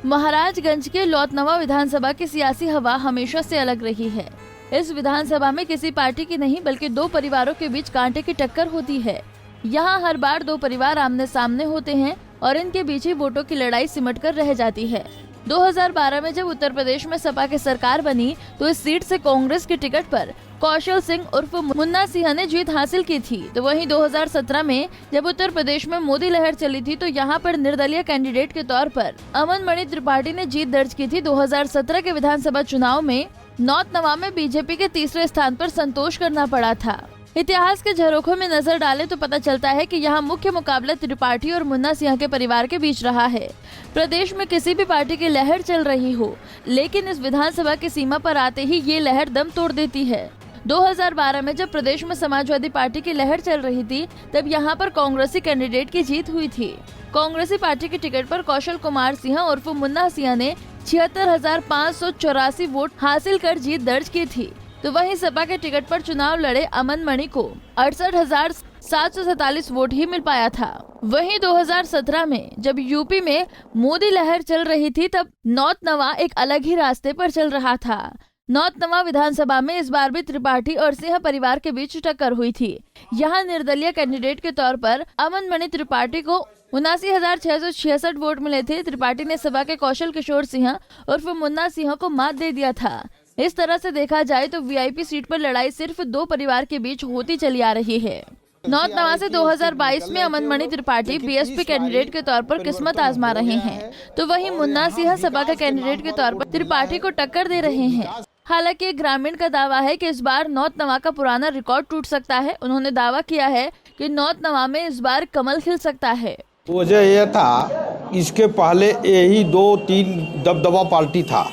महाराजगंज के लौतनवा विधानसभा की सियासी हवा हमेशा से अलग रही है। इस विधानसभा में किसी पार्टी की नहीं बल्कि दो परिवारों के बीच कांटे की टक्कर होती है। यहाँ हर बार दो परिवार आमने सामने होते हैं और इनके बीच ही वोटों की लड़ाई सिमट कर रह जाती है। 2012 में जब उत्तर प्रदेश में सपा की सरकार बनी तो इस सीट से कांग्रेस के टिकट पर कौशल सिंह उर्फ मुन्ना सिंह ने जीत हासिल की थी। तो वहीं 2017 में जब उत्तर प्रदेश में मोदी लहर चली थी तो यहाँ पर निर्दलीय कैंडिडेट के तौर पर अमन मणि त्रिपाठी ने जीत दर्ज की थी। 2017 के विधानसभा चुनाव में लौतनवा में बीजेपी के तीसरे स्थान पर संतोष करना पड़ा था। इतिहास के झरोखों में नजर डालें तो पता चलता है कि यहाँ मुख्य मुकाबला त्रिपाठी और मुन्ना सिंह के परिवार के बीच रहा है। प्रदेश में किसी भी पार्टी की लहर चल रही हो, लेकिन इस विधानसभा की सीमा पर आते ही ये लहर दम तोड़ देती है। 2012 में जब प्रदेश में समाजवादी पार्टी की लहर चल रही थी तब यहाँ पर कांग्रेसी कैंडिडेट की जीत हुई थी। कांग्रेसी पार्टी के टिकट पर कौशल कुमार सिंह उर्फ मुन्ना सिंह ने 76,584 वोट हासिल कर जीत दर्ज की थी। तो वहीं सपा के टिकट पर चुनाव लड़े अमन मणि को 68,747 वोट ही मिल पाया था। वहीं 2017 में जब यूपी में मोदी लहर चल रही थी तब लौतनवा एक अलग ही रास्ते पर चल रहा था। लौतनवा विधानसभा में इस बार भी त्रिपाठी और सिंह परिवार के बीच टक्कर हुई थी। यहाँ निर्दलीय कैंडिडेट के तौर पर अमन मणि त्रिपाठी को 79,666 वोट मिले थे। त्रिपाठी ने सपा के कौशल किशोर सिंह उर्फ मुन्ना सिंह को मात दे दिया था। इस तरह से देखा जाए तो वीआईपी सीट पर लड़ाई सिर्फ दो परिवार के बीच होती चली आ रही है। लौतनवा से 2022 में अमन मणि त्रिपाठी बीएसपी कैंडिडेट के तौर पर किस्मत आजमा रहे हैं, तो वहीं मुन्ना सिंह सपा के कैंडिडेट के तौर पर त्रिपाठी को टक्कर दे रहे हैं। हालांकि ग्रामीण का दावा है कि इस बार लौतनवा का पुराना रिकॉर्ड टूट सकता है। उन्होंने दावा किया है कि लौतनवा में इस बार कमल खिल सकता है। वजह यह था, इसके पहले यही 2-3 दबदबा पार्टी था,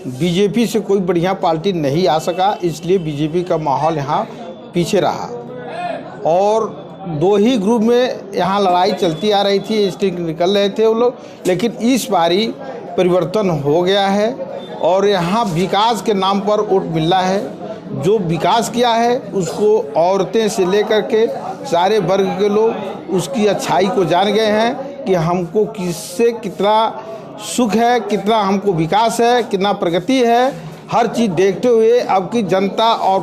बीजेपी से कोई बढ़िया पार्टी नहीं आ सका, इसलिए बीजेपी का माहौल यहाँ पीछे रहा और दो ही ग्रुप में यहाँ लड़ाई चलती आ रही थी, इसलिए निकल रहे थे वो लोग। लेकिन इस बारी परिवर्तन हो गया है और यहाँ विकास के नाम पर वोट मिल रहा है। जो विकास किया है उसको औरतें से लेकर के सारे वर्ग के लोग उसकी अच्छाई को जान गए हैं कि हमको किससे कितना सुख है, कितना हमको विकास है, कितना प्रगति है। हर चीज़ देखते हुए अब की जनता और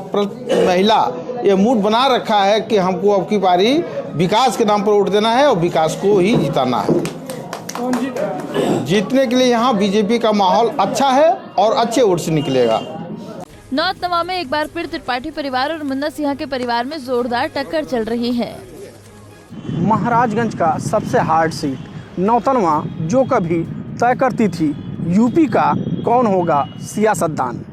महिला ये मूड बना रखा है कि हमको अब की बारी विकास के नाम पर वोट देना है और विकास को ही जिताना है। जीतने के लिए यहाँ बीजेपी का माहौल अच्छा है और अच्छे वोट से निकलेगा। लौतनवा में एक बार फिर त्रिपाठी परिवार और मुन्ना सिंह के परिवार में जोरदार टक्कर चल रही है। महाराजगंज का सबसे हार्ड सीट लौतनवा जो कभी तय करती थी यूपी का कौन होगा सियासतदान।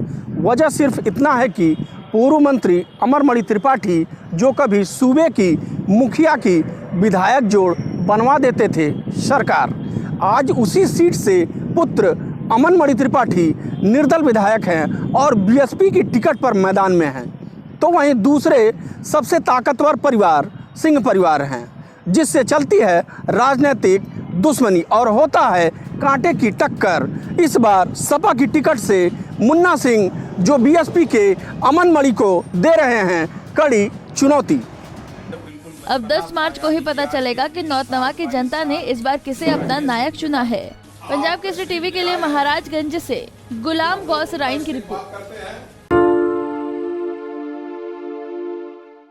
वजह सिर्फ इतना है कि पूर्व मंत्री अमन मणि त्रिपाठी जो कभी सूबे की मुखिया की विधायक जोड़ बनवा देते थे सरकार, आज उसी सीट से पुत्र अमन मणि त्रिपाठी निर्दल विधायक हैं और बीएसपी की टिकट पर मैदान में हैं। तो वहीं दूसरे सबसे ताकतवर परिवार सिंह परिवार हैं, जिससे चलती है राजनीतिक दुश्मनी और होता है कांटे की टक्कर। इस बार सपा की टिकट से मुन्ना सिंह जो बीएसपी के अमन मणि को दे रहे हैं कड़ी चुनौती। अब 10 मार्च को ही पता चलेगा कि लौतनवा की जनता ने इस बार किसे अपना नायक चुना है। पंजाब केसरी टीवी के लिए महाराजगंज से गुलाम गौस राइन की रिपोर्ट।